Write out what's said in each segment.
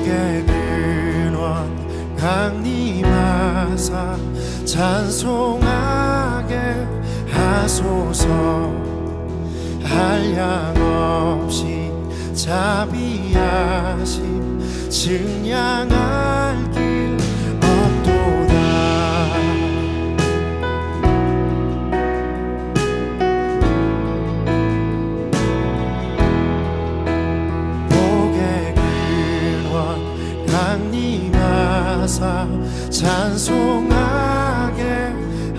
복의 근원 강림하사 찬송하게 하소서. 한량없이 자비하심 증량할 길 없도다. 복의 근원 강림하사 찬송하게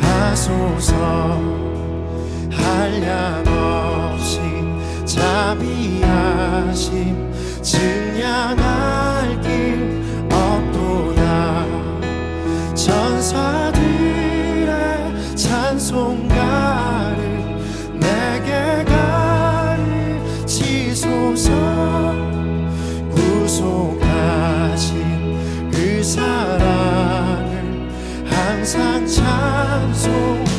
하소서. 한량없이 자비하심 증량할 길 없도다. 천사들의 찬송가를 내게 가르치소서. 구속하신 그 사랑을 항상 찬송합니다.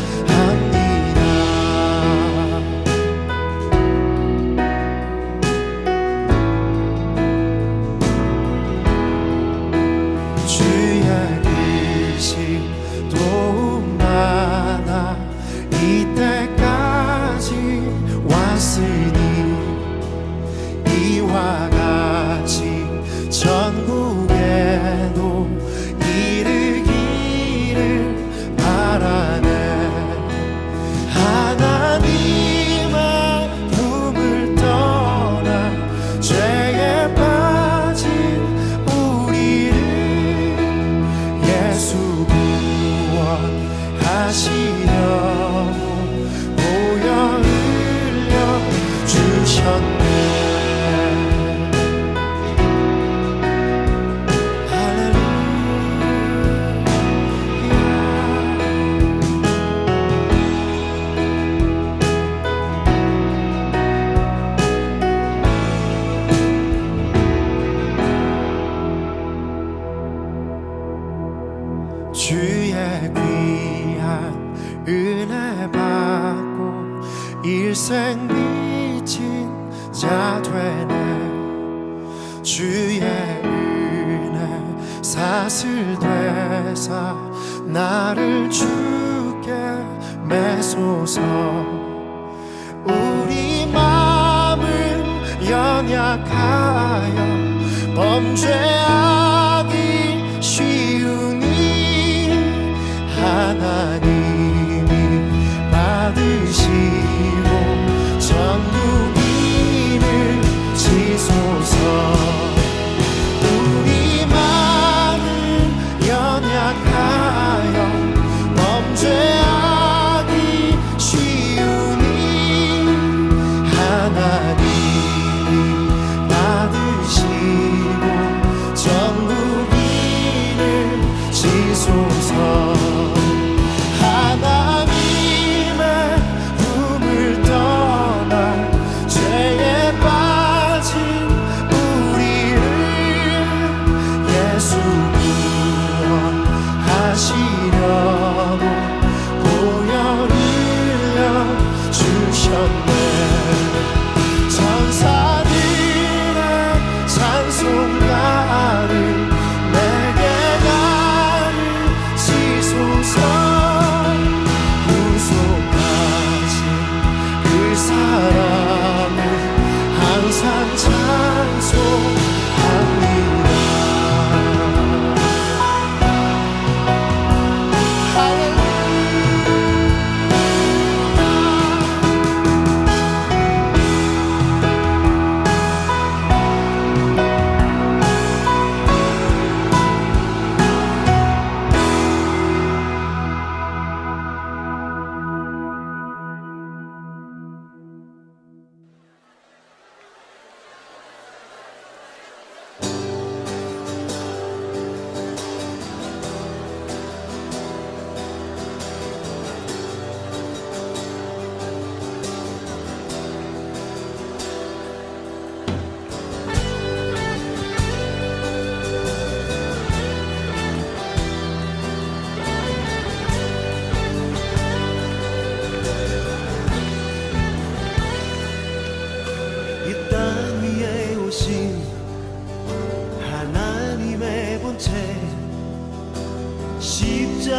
이때까지 왔으니 이와 같이 전국에도 이르기를 바라네. 하나님의 품을 떠나 죄에 빠진 우리를 예수 구원하시려 주의 귀한 은혜 받고 일생 미친 자 되네. 주의 은혜 사슬되사 나를 주께 매소서. 우리 마음은 연약하여 범죄하기 쉬우니 하나님이 받으시고 전국인을 지소서. 우리 마음은 연약하여 범죄하기 쉬우니 하나님이 받으시고 전국인을 지소서. 하나님의 품을 떠나 죄에 빠진 우리를 예수 구원하시려고 보혈 흘려 주셨네. 천사들의 찬송가를 내게 가르치소서. 그 사랑을 항상 찬송합니다.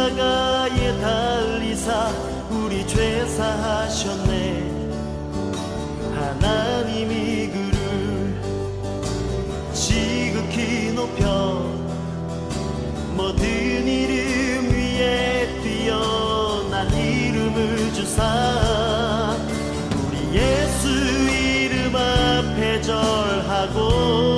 십자가에 달리사 우리 죄 사하셨네. 하나님이 그를 지극히 높여 모든 이름 위에 뛰어난 이름을 주사 우리 예수 이름 앞에 절하고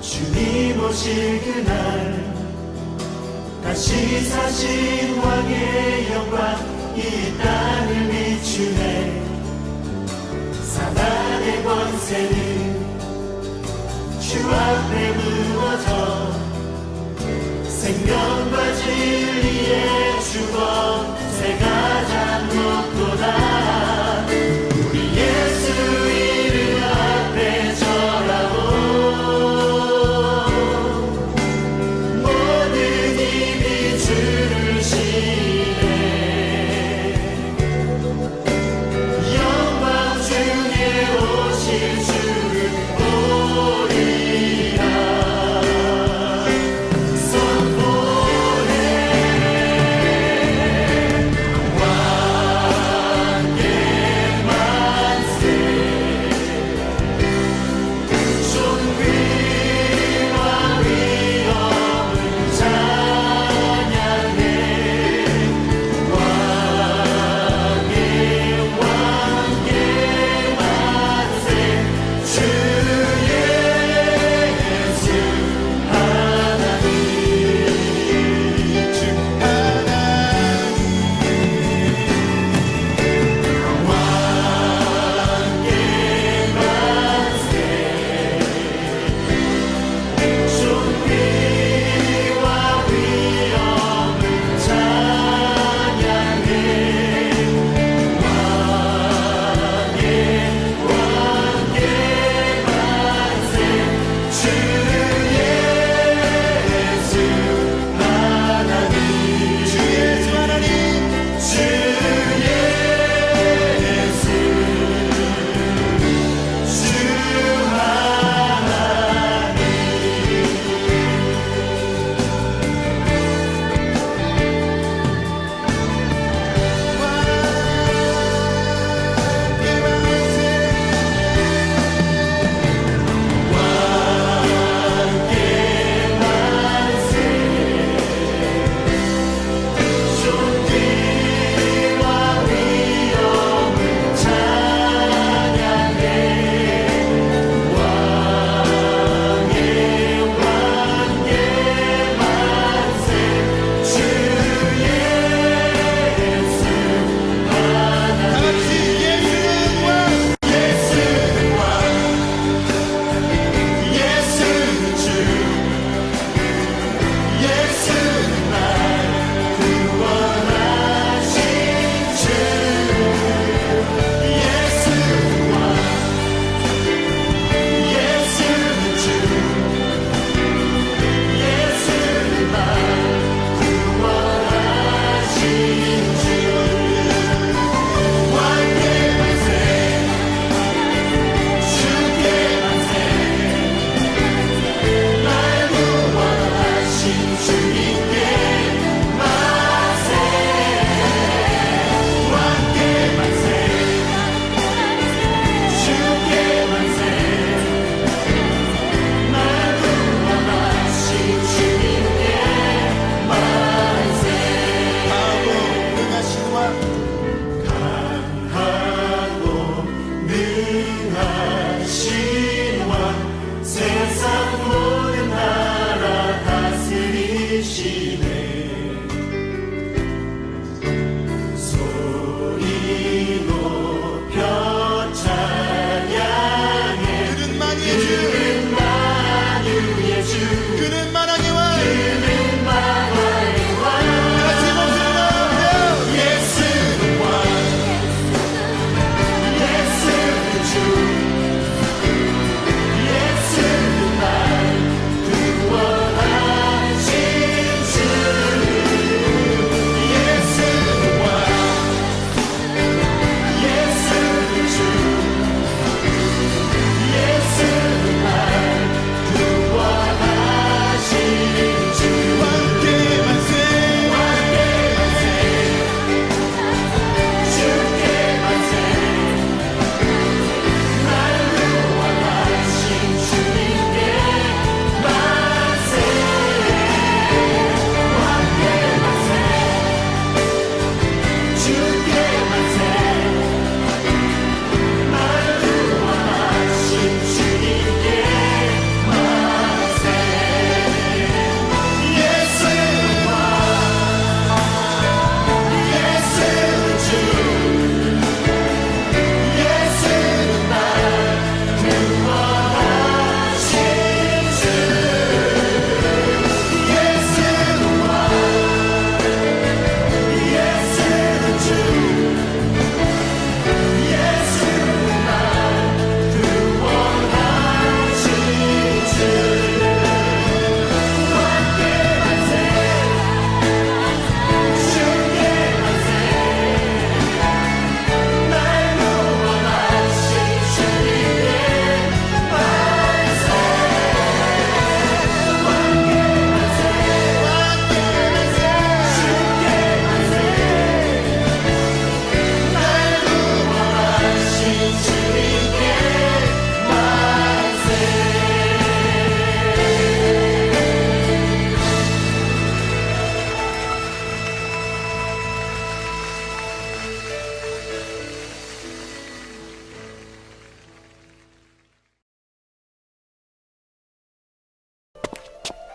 주님 오실 그날 다시 사신 왕의 영광 이 땅을 비추네. 사단의 권세는 주 앞에 무너져 생명과 진리의 주권 새 가장 높도다. 우리 예수 이름 앞에 절하고 주를 보리라.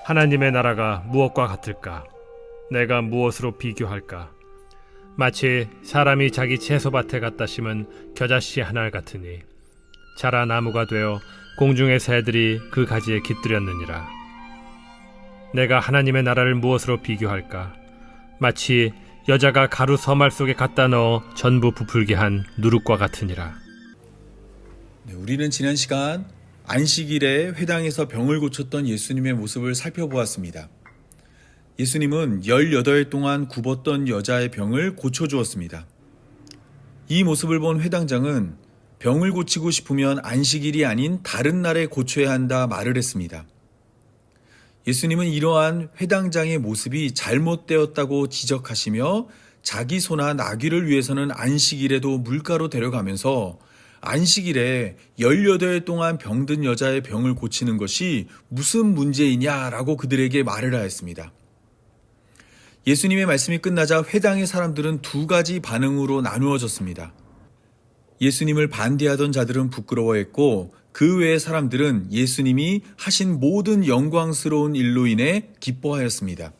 하나님의 나라가 무엇과 같을까? 내가 무엇으로 비교할까? 마치 사람이 자기 채소밭에 갖다 심은 겨자씨 한 알 같으니 자라 나무가 되어 공중의 새들이 그 가지에 깃들였느니라. 내가 하나님의 나라를 무엇으로 비교할까? 마치 여자가 가루 서말 속에 갖다 넣어 전부 부풀게 한 누룩과 같으니라. 우리는 지난 시간 안식일에 회당에서 병을 고쳤던 예수님의 모습을 살펴보았습니다. 예수님은 18일 동안 굽었던 여자의 병을 고쳐주었습니다. 이 모습을 본 회당장은 병을 고치고 싶으면 안식일이 아닌 다른 날에 고쳐야 한다 말을 했습니다. 예수님은 이러한 회당장의 모습이 잘못되었다고 지적하시며 자기 소나 나귀를 위해서는 안식일에도 물가로 데려가면서 안식일에 18일 동안 병든 여자의 병을 고치는 것이 무슨 문제이냐라고 그들에게 말을 하였습니다. 예수님의 말씀이 끝나자 회당의 사람들은 두 가지 반응으로 나누어졌습니다. 예수님을 반대하던 자들은 부끄러워했고 그 외의 사람들은 예수님이 하신 모든 영광스러운 일로 인해 기뻐하였습니다.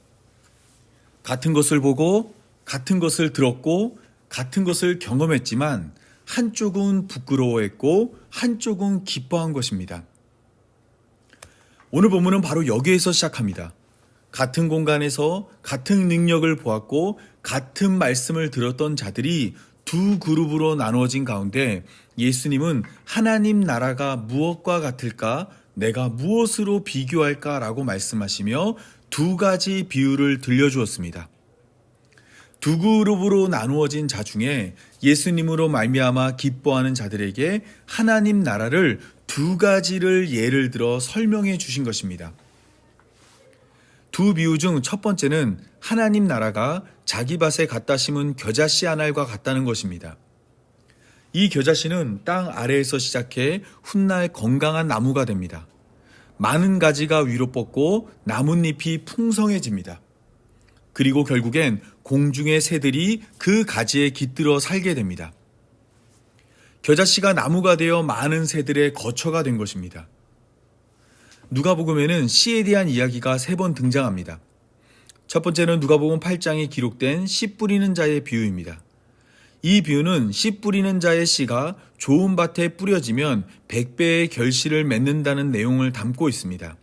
같은 것을 보고 같은 것을 들었고 같은 것을 경험했지만 한쪽은 부끄러워했고 한쪽은 기뻐한 것입니다. 오늘 본문은 바로 여기에서 시작합니다. 같은 공간에서 같은 능력을 보았고 같은 말씀을 들었던 자들이 두 그룹으로 나누어진 가운데 예수님은 하나님 나라가 무엇과 같을까? 내가 무엇으로 비교할까? 라고 말씀하시며 두 가지 비유를 들려주었습니다. 두 그룹으로 나누어진 자 중에 예수님으로 말미암아 기뻐하는 자들에게 하나님 나라를 두 가지를 예를 들어 설명해 주신 것입니다. 두 비유 중 첫 번째는 하나님 나라가 자기 밭에 갖다 심은 겨자씨 한 알과 같다는 것입니다. 이 겨자씨는 땅 아래에서 시작해 훗날 건강한 나무가 됩니다. 많은 가지가 위로 뻗고 나뭇잎이 풍성해집니다. 그리고 결국엔 공중의 새들이 그 가지에 깃들어 살게 됩니다. 겨자씨가 나무가 되어 많은 새들의 거처가 된 것입니다. 누가복음에는 씨에 대한 이야기가 3번 등장합니다. 첫 번째는 누가복음 8장에 기록된 씨 뿌리는 자의 비유입니다. 이 비유는 씨 뿌리는 자의 씨가 좋은 밭에 뿌려지면 100배의 결실을 맺는다는 내용을 담고 있습니다.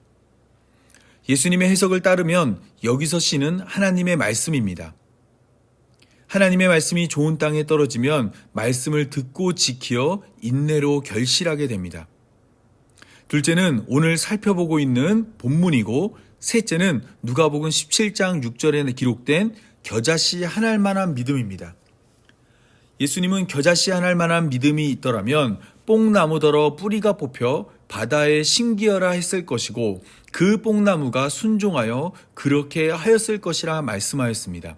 예수님의 해석을 따르면 여기서 씨는 하나님의 말씀입니다. 하나님의 말씀이 좋은 땅에 떨어지면 말씀을 듣고 지키어 인내로 결실하게 됩니다. 둘째는 오늘 살펴보고 있는 본문이고 셋째는 누가복음 17장 6절에 기록된 겨자씨 한 알만한 믿음입니다. 예수님은 겨자씨 한 알만한 믿음이 있더라면 뽕나무더러 뿌리가 뽑혀 바다에 심기어라 했을 것이고 그 뽕나무가 순종하여 그렇게 하였을 것이라 말씀하였습니다.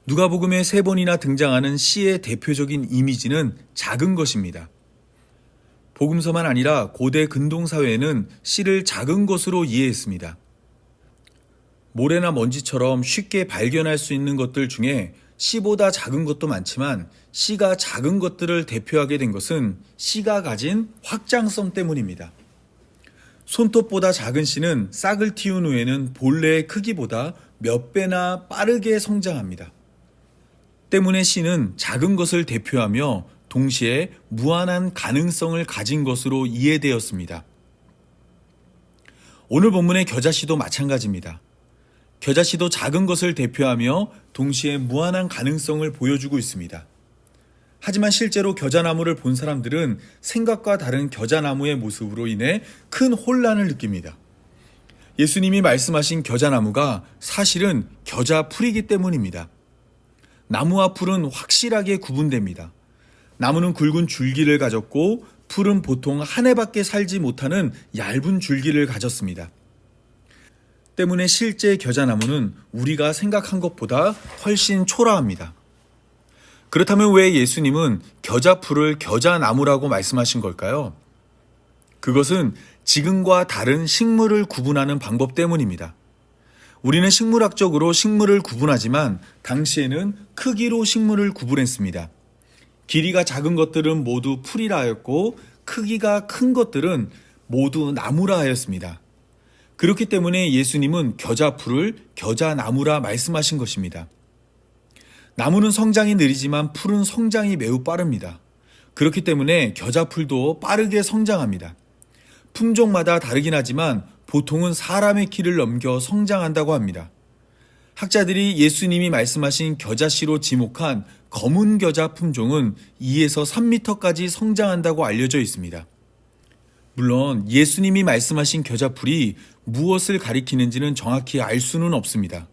누가복음에 3번이나 등장하는 씨의 대표적인 이미지는 작은 것입니다. 복음서만 아니라 고대 근동사회에는 씨를 작은 것으로 이해했습니다. 모래나 먼지처럼 쉽게 발견할 수 있는 것들 중에 씨보다 작은 것도 많지만 씨가 작은 것들을 대표하게 된 것은 씨가 가진 확장성 때문입니다. 손톱보다 작은 씨는 싹을 틔운 후에는 본래의 크기보다 몇 배나 빠르게 성장합니다. 때문에 씨는 작은 것을 대표하며 동시에 무한한 가능성을 가진 것으로 이해되었습니다. 오늘 본문의 겨자씨도 마찬가지입니다. 겨자씨도 작은 것을 대표하며 동시에 무한한 가능성을 보여주고 있습니다. 하지만 실제로 겨자나무를 본 사람들은 생각과 다른 겨자나무의 모습으로 인해 큰 혼란을 느낍니다. 예수님이 말씀하신 겨자나무가 사실은 겨자풀이기 때문입니다. 나무와 풀은 확실하게 구분됩니다. 나무는 굵은 줄기를 가졌고 풀은 보통 한 해밖에 살지 못하는 얇은 줄기를 가졌습니다. 때문에 실제 겨자나무는 우리가 생각한 것보다 훨씬 초라합니다. 그렇다면 왜 예수님은 겨자풀을 겨자나무라고 말씀하신 걸까요? 그것은 지금과 다른 식물을 구분하는 방법 때문입니다. 우리는 식물학적으로 식물을 구분하지만 당시에는 크기로 식물을 구분했습니다. 길이가 작은 것들은 모두 풀이라 하였고 크기가 큰 것들은 모두 나무라 하였습니다. 그렇기 때문에 예수님은 겨자풀을 겨자나무라 말씀하신 것입니다. 나무는 성장이 느리지만 풀은 성장이 매우 빠릅니다. 그렇기 때문에 겨자풀도 빠르게 성장합니다. 품종마다 다르긴 하지만 보통은 사람의 키를 넘겨 성장한다고 합니다. 학자들이 예수님이 말씀하신 겨자씨로 지목한 검은 겨자 품종은 2에서 3m까지 성장한다고 알려져 있습니다. 물론 예수님이 말씀하신 겨자풀이 무엇을 가리키는지는 정확히 알 수는 없습니다.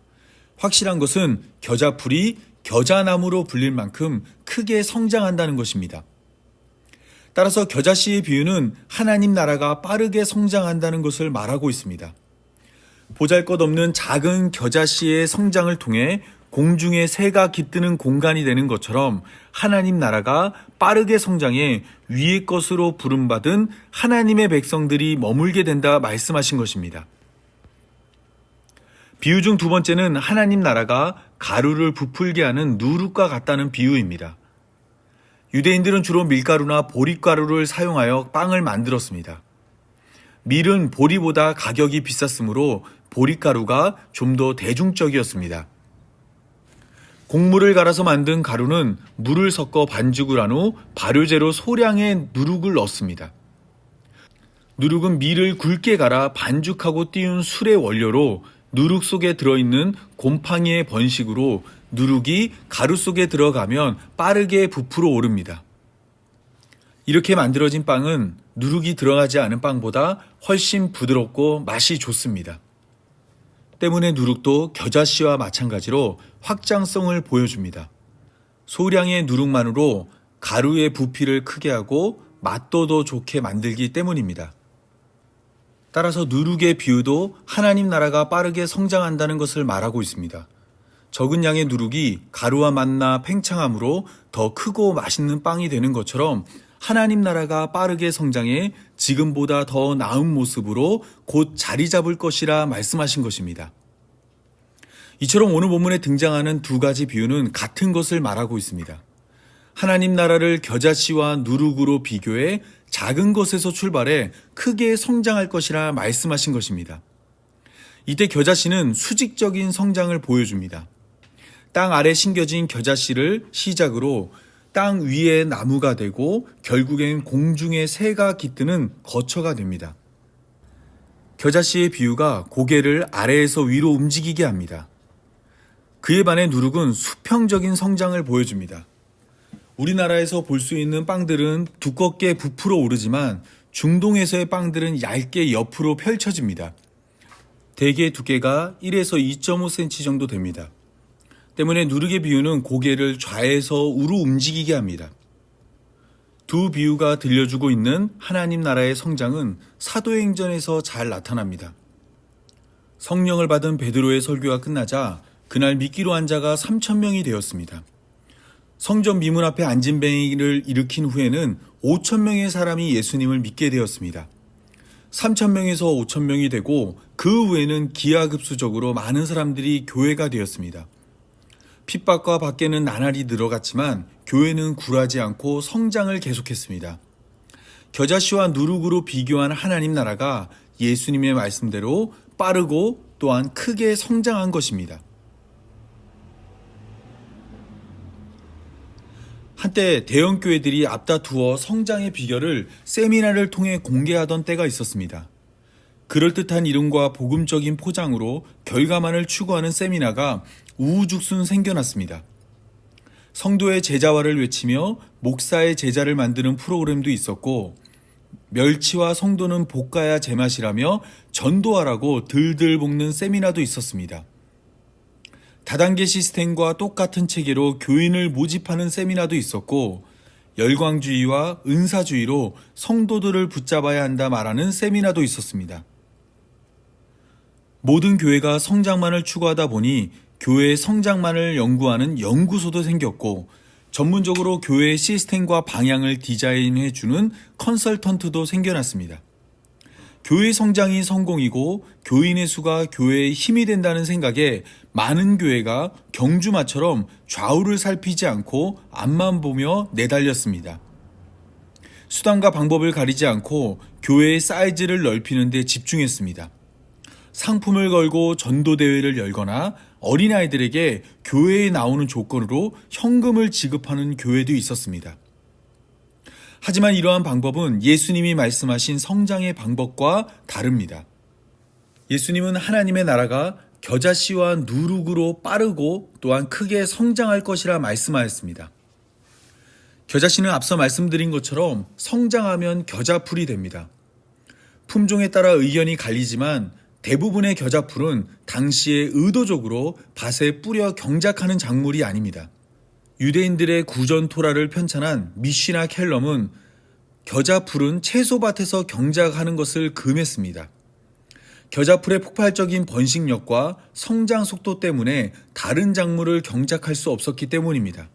확실한 것은 겨자풀이 겨자나무로 불릴 만큼 크게 성장한다는 것입니다. 따라서 겨자씨의 비유는 하나님 나라가 빠르게 성장한다는 것을 말하고 있습니다. 보잘것없는 작은 겨자씨의 성장을 통해 공중에 새가 깃드는 공간이 되는 것처럼 하나님 나라가 빠르게 성장해 위의 것으로 부름받은 하나님의 백성들이 머물게 된다 말씀하신 것입니다. 비유 중 두 번째는 하나님 나라가 가루를 부풀게 하는 누룩과 같다는 비유입니다. 유대인들은 주로 밀가루나 보리가루를 사용하여 빵을 만들었습니다. 밀은 보리보다 가격이 비쌌으므로 보리가루가 좀 더 대중적이었습니다. 곡물을 갈아서 만든 가루는 물을 섞어 반죽을 한 후 발효제로 소량의 누룩을 넣습니다. 누룩은 밀을 굵게 갈아 반죽하고 띄운 술의 원료로 누룩 속에 들어있는 곰팡이의 번식으로 누룩이 가루 속에 들어가면 빠르게 부풀어 오릅니다. 이렇게 만들어진 빵은 누룩이 들어가지 않은 빵보다 훨씬 부드럽고 맛이 좋습니다. 때문에 누룩도 겨자씨와 마찬가지로 확장성을 보여줍니다. 소량의 누룩만으로 가루의 부피를 크게 하고 맛도 더 좋게 만들기 때문입니다. 따라서 누룩의 비유도 하나님 나라가 빠르게 성장한다는 것을 말하고 있습니다. 적은 양의 누룩이 가루와 만나 팽창함으로 더 크고 맛있는 빵이 되는 것처럼 하나님 나라가 빠르게 성장해 지금보다 더 나은 모습으로 곧 자리 잡을 것이라 말씀하신 것입니다. 이처럼 오늘 본문에 등장하는 두 가지 비유는 같은 것을 말하고 있습니다. 하나님 나라를 겨자씨와 누룩으로 비교해 작은 것에서 출발해 크게 성장할 것이라 말씀하신 것입니다. 이때 겨자씨는 수직적인 성장을 보여줍니다. 땅 아래 심겨진 겨자씨를 시작으로 땅 위에 나무가 되고 결국엔 공중에 새가 깃드는 거처가 됩니다. 겨자씨의 비유가 고개를 아래에서 위로 움직이게 합니다. 그에 반해 누룩은 수평적인 성장을 보여줍니다. 우리나라에서 볼 수 있는 빵들은 두껍게 부풀어 오르지만 중동에서의 빵들은 얇게 옆으로 펼쳐집니다. 대개 두께가 1에서 2.5cm 정도 됩니다. 때문에 누룩의 비유는 고개를 좌에서 우로 움직이게 합니다. 두 비유가 들려주고 있는 하나님 나라의 성장은 사도행전에서 잘 나타납니다. 성령을 받은 베드로의 설교가 끝나자 그날 믿기로 한 자가 3,000명이 되었습니다. 성전 미문 앞에 안진뱅이를 일으킨 후에는 5,000명의 사람이 예수님을 믿게 되었습니다. 3,000명에서 5,000명이 되고 그 후에는 기하급수적으로 많은 사람들이 교회가 되었습니다. 핍박과 밖에는 나날이 늘어갔지만 교회는 굴하지 않고 성장을 계속했습니다. 겨자씨와 누룩으로 비교한 하나님 나라가 예수님의 말씀대로 빠르고 또한 크게 성장한 것입니다. 한때 대형 교회들이 앞다투어 성장의 비결을 세미나를 통해 공개하던 때가 있었습니다. 그럴듯한 이름과 복음적인 포장으로 결과만을 추구하는 세미나가 우후죽순 생겨났습니다. 성도의 제자화를 외치며 목사의 제자를 만드는 프로그램도 있었고 멸치와 성도는 볶아야 제맛이라며 전도하라고 들들 볶는 세미나도 있었습니다. 다단계 시스템과 똑같은 체계로 교인을 모집하는 세미나도 있었고 열광주의와 은사주의로 성도들을 붙잡아야 한다 말하는 세미나도 있었습니다. 모든 교회가 성장만을 추구하다 보니 교회의 성장만을 연구하는 연구소도 생겼고 전문적으로 교회의 시스템과 방향을 디자인해주는 컨설턴트도 생겨났습니다. 교회 성장이 성공이고 교인의 수가 교회의 힘이 된다는 생각에 많은 교회가 경주마처럼 좌우를 살피지 않고 앞만 보며 내달렸습니다. 수단과 방법을 가리지 않고 교회의 사이즈를 넓히는 데 집중했습니다. 상품을 걸고 전도대회를 열거나 어린아이들에게 교회에 나오는 조건으로 현금을 지급하는 교회도 있었습니다. 하지만 이러한 방법은 예수님이 말씀하신 성장의 방법과 다릅니다. 예수님은 하나님의 나라가 겨자씨와 누룩으로 빠르고 또한 크게 성장할 것이라 말씀하였습니다. 겨자씨는 앞서 말씀드린 것처럼 성장하면 겨자풀이 됩니다. 품종에 따라 의견이 갈리지만 대부분의 겨자풀은 당시에 의도적으로 밭에 뿌려 경작하는 작물이 아닙니다. 유대인들의 구전 토라를 편찬한 미쉬나 켈럼은 겨자풀은 채소밭에서 경작하는 것을 금했습니다. 겨자풀의 폭발적인 번식력과 성장 속도 때문에 다른 작물을 경작할 수 없었기 때문입니다.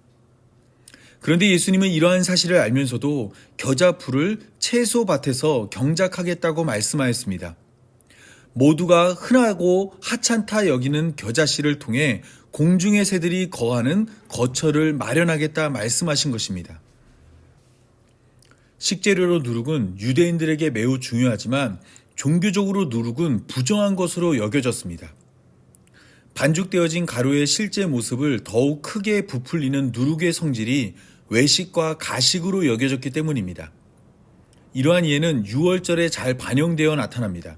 그런데 예수님은 이러한 사실을 알면서도 겨자풀을 채소밭에서 경작하겠다고 말씀하였습니다. 모두가 흔하고 하찮다 여기는 겨자씨를 통해 공중의 새들이 거하는 거처를 마련하겠다 말씀하신 것입니다. 식재료로 누룩은 유대인들에게 매우 중요하지만 종교적으로 누룩은 부정한 것으로 여겨졌습니다. 반죽되어진 가루의 실제 모습을 더욱 크게 부풀리는 누룩의 성질이 외식과 가식으로 여겨졌기 때문입니다. 이러한 이해는 유월절에 잘 반영되어 나타납니다.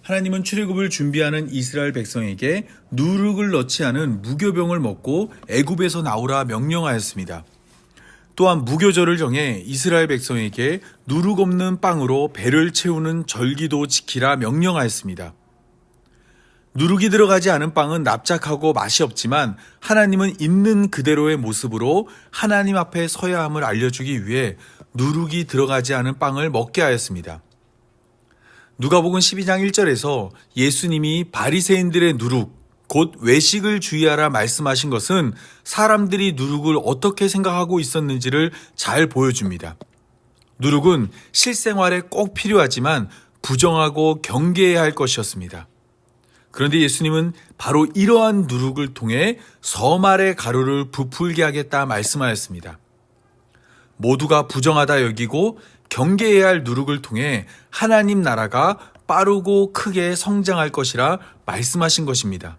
하나님은 출애굽을 준비하는 이스라엘 백성에게 누룩을 넣지 않은 무교병을 먹고 애굽에서 나오라 명령하였습니다. 또한 무교절을 정해 이스라엘 백성에게 누룩 없는 빵으로 배를 채우는 절기도 지키라 명령하였습니다. 누룩이 들어가지 않은 빵은 납작하고 맛이 없지만 하나님은 있는 그대로의 모습으로 하나님 앞에 서야 함을 알려주기 위해 누룩이 들어가지 않은 빵을 먹게 하였습니다. 누가복음 12장 1절에서 예수님이 바리새인들의 누룩, 곧 외식을 주의하라 말씀하신 것은 사람들이 누룩을 어떻게 생각하고 있었는지를 잘 보여줍니다. 누룩은 실생활에 꼭 필요하지만 부정하고 경계해야 할 것이었습니다. 그런데 예수님은 바로 이러한 누룩을 통해 서말의 가루를 부풀게 하겠다 말씀하였습니다. 모두가 부정하다 여기고 경계해야 할 누룩을 통해 하나님 나라가 빠르고 크게 성장할 것이라 말씀하신 것입니다.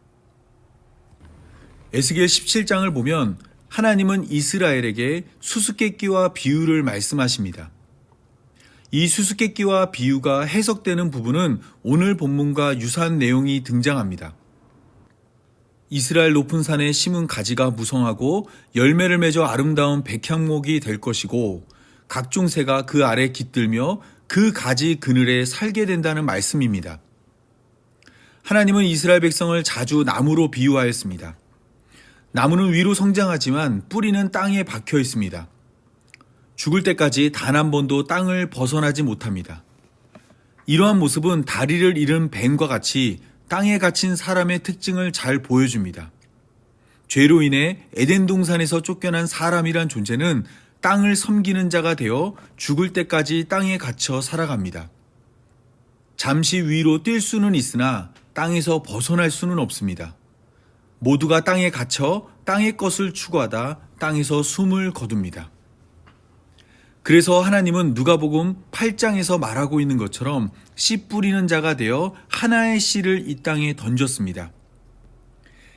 에스겔 17장을 보면 하나님은 이스라엘에게 수수께끼와 비유를 말씀하십니다. 이 수수께끼와 비유가 해석되는 부분은 오늘 본문과 유사한 내용이 등장합니다. 이스라엘 높은 산에 심은 가지가 무성하고 열매를 맺어 아름다운 백향목이 될 것이고 각종 새가 그 아래 깃들며 그 가지 그늘에 살게 된다는 말씀입니다. 하나님은 이스라엘 백성을 자주 나무로 비유하였습니다. 나무는 위로 성장하지만 뿌리는 땅에 박혀 있습니다. 죽을 때까지 단 한 번도 땅을 벗어나지 못합니다. 이러한 모습은 다리를 잃은 뱀과 같이 땅에 갇힌 사람의 특징을 잘 보여줍니다. 죄로 인해 에덴 동산에서 쫓겨난 사람이란 존재는 땅을 섬기는 자가 되어 죽을 때까지 땅에 갇혀 살아갑니다. 잠시 위로 뛸 수는 있으나 땅에서 벗어날 수는 없습니다. 모두가 땅에 갇혀 땅의 것을 추구하다 땅에서 숨을 거둡니다. 그래서 하나님은 누가복음 8장에서 말하고 있는 것처럼 씨 뿌리는 자가 되어 하나의 씨를 이 땅에 던졌습니다.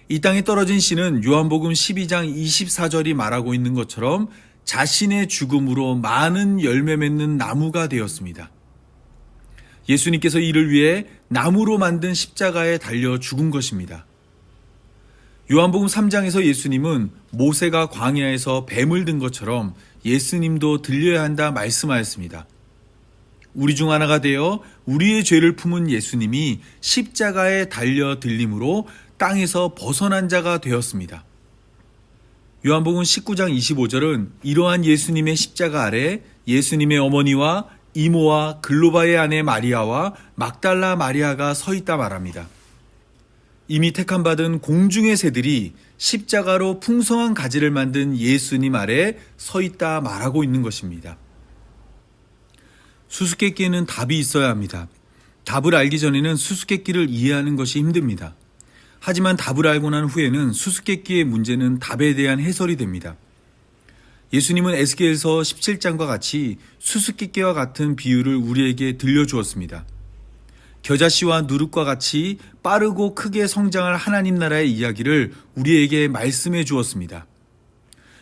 이 땅에 떨어진 씨는 요한복음 12장 24절이 말하고 있는 것처럼 자신의 죽음으로 많은 열매 맺는 나무가 되었습니다. 예수님께서 이를 위해 나무로 만든 십자가에 달려 죽은 것입니다. 요한복음 3장에서 예수님은 모세가 광야에서 뱀을 든 것처럼 예수님도 들려야 한다 말씀하였습니다. 우리 중 하나가 되어 우리의 죄를 품은 예수님이 십자가에 달려 들림으로 땅에서 벗어난 자가 되었습니다. 요한복음 19장 25절은 이러한 예수님의 십자가 아래 예수님의 어머니와 이모와 글로바의 아내 마리아와 막달라 마리아가 서 있다 말합니다. 이미 택함받은 공중의 새들이 십자가로 풍성한 가지를 만든 예수님 아래 서 있다 말하고 있는 것입니다. 수수께끼에는 답이 있어야 합니다. 답을 알기 전에는 수수께끼를 이해하는 것이 힘듭니다. 하지만 답을 알고 난 후에는 수수께끼의 문제는 답에 대한 해설이 됩니다. 예수님은 에스겔서 17장과 같이 수수께끼와 같은 비유를 우리에게 들려주었습니다. 겨자씨와 누룩과 같이 빠르고 크게 성장할 하나님 나라의 이야기를 우리에게 말씀해 주었습니다.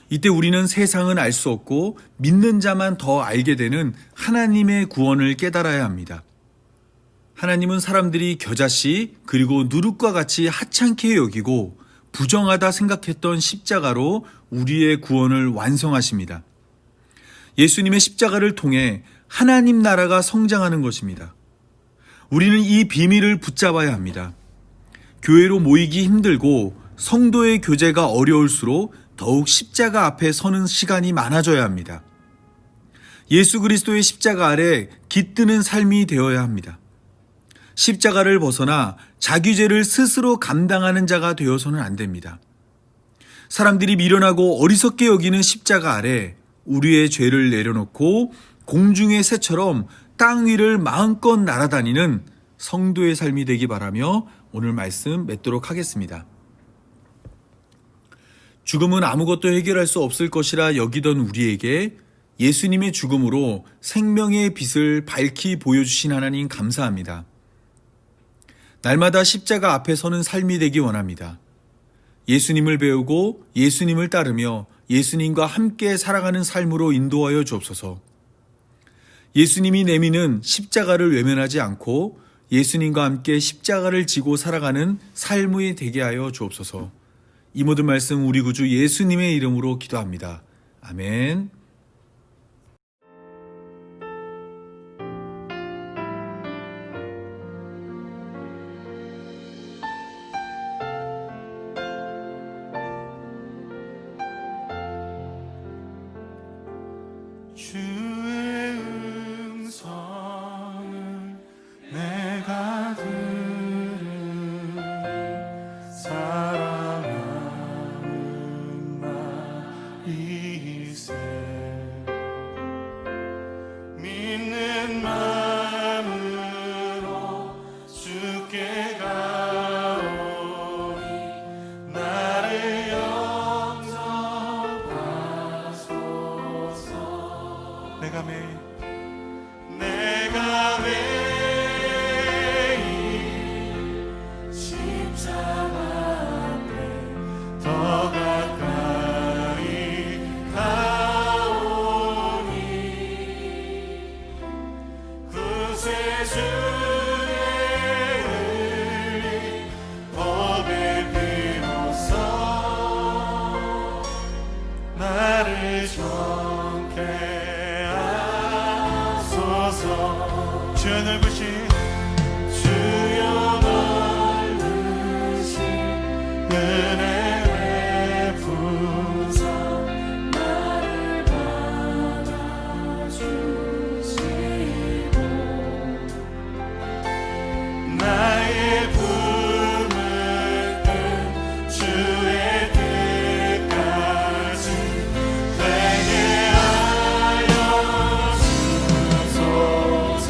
이때 우리는 세상은 알 수 없고 믿는 자만 더 알게 되는 하나님의 구원을 깨달아야 합니다. 하나님은 사람들이 겨자씨 그리고 누룩과 같이 하찮게 여기고 부정하다 생각했던 십자가로 우리의 구원을 완성하십니다. 예수님의 십자가를 통해 하나님 나라가 성장하는 것입니다. 우리는 이 비밀을 붙잡아야 합니다. 교회로 모이기 힘들고 성도의 교제가 어려울수록 더욱 십자가 앞에 서는 시간이 많아져야 합니다. 예수 그리스도의 십자가 아래 깃드는 삶이 되어야 합니다. 십자가를 벗어나 자기 죄를 스스로 감당하는 자가 되어서는 안 됩니다. 사람들이 미련하고 어리석게 여기는 십자가 아래 우리의 죄를 내려놓고 공중의 새처럼 땅 위를 마음껏 날아다니는 성도의 삶이 되기 바라며 오늘 말씀 맺도록 하겠습니다. 죽음은 아무것도 해결할 수 없을 것이라 여기던 우리에게 예수님의 죽음으로 생명의 빛을 밝히 보여주신 하나님 감사합니다. 날마다 십자가 앞에 서는 삶이 되기 원합니다. 예수님을 배우고 예수님을 따르며 예수님과 함께 살아가는 삶으로 인도하여 주옵소서. 예수님이 내미는 십자가를 외면하지 않고 예수님과 함께 십자가를 지고 살아가는 삶이 되게 하여 주옵소서. 이 모든 말씀 우리 구주 예수님의 이름으로 기도합니다. 아멘. 주의 음성을 내가 들으니 사랑하는 나이세 믿는 마음으로 주께 가오니 나를 영접하소서. 내가 매일 십자가 앞에 더 가까이 가오니 구세주의 흘린 법에 비로소 나를 정케 주여 넓으신 은혜의 풍성 나를 받아주시고 나의 품을 끈 주의 뜻까지 되게 하여 주소서.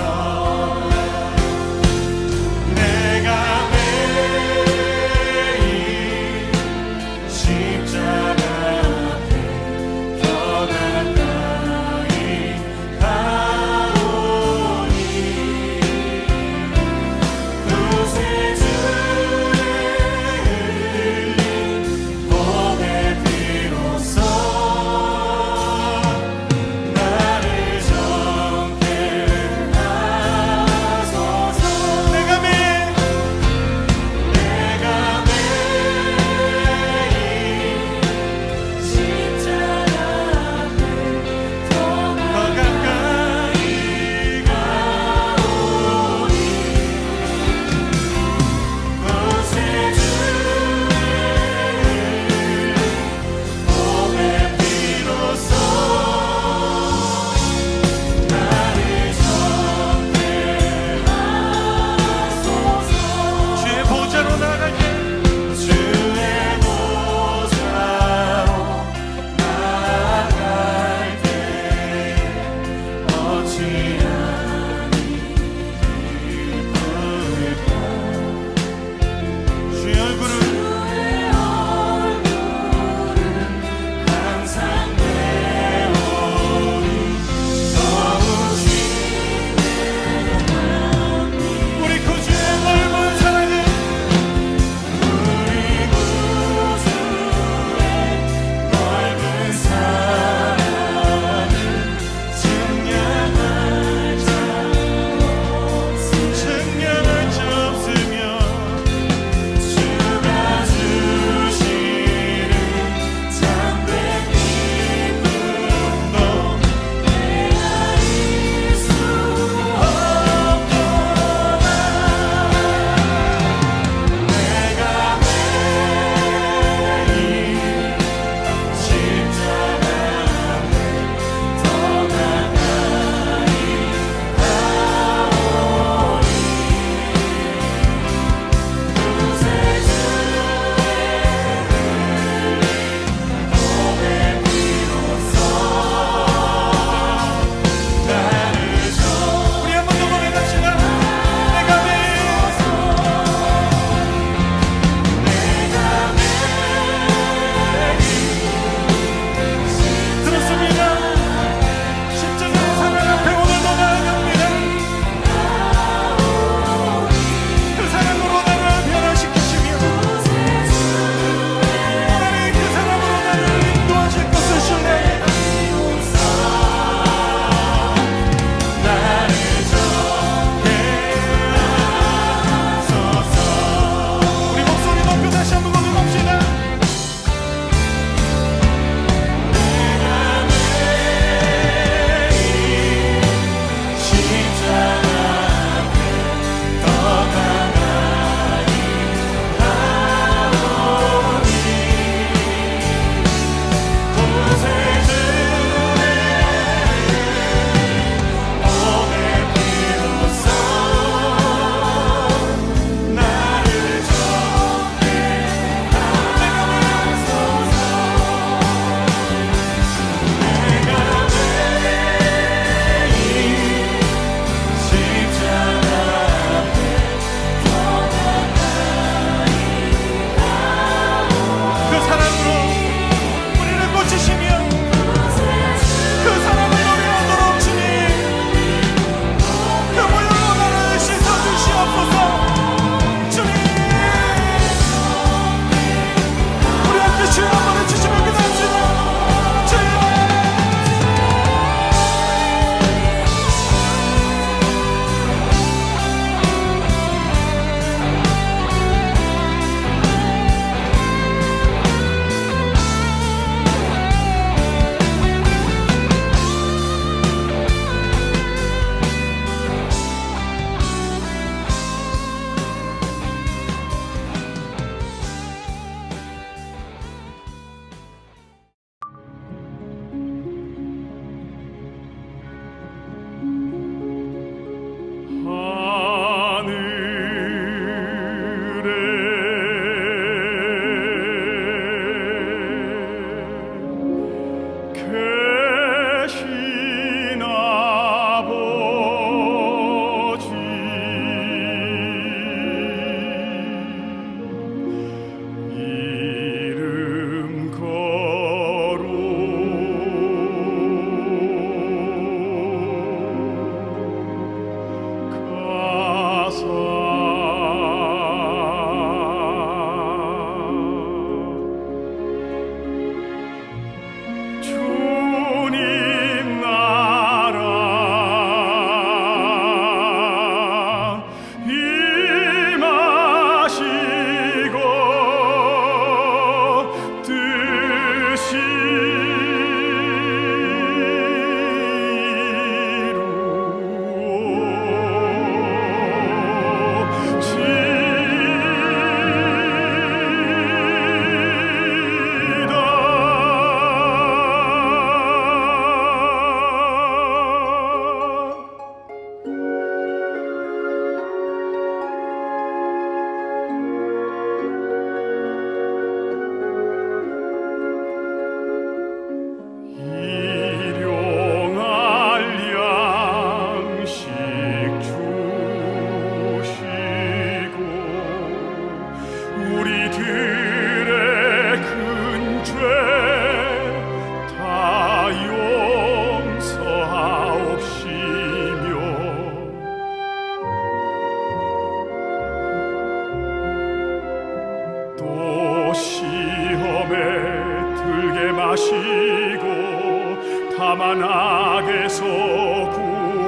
악에서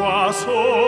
구하소서.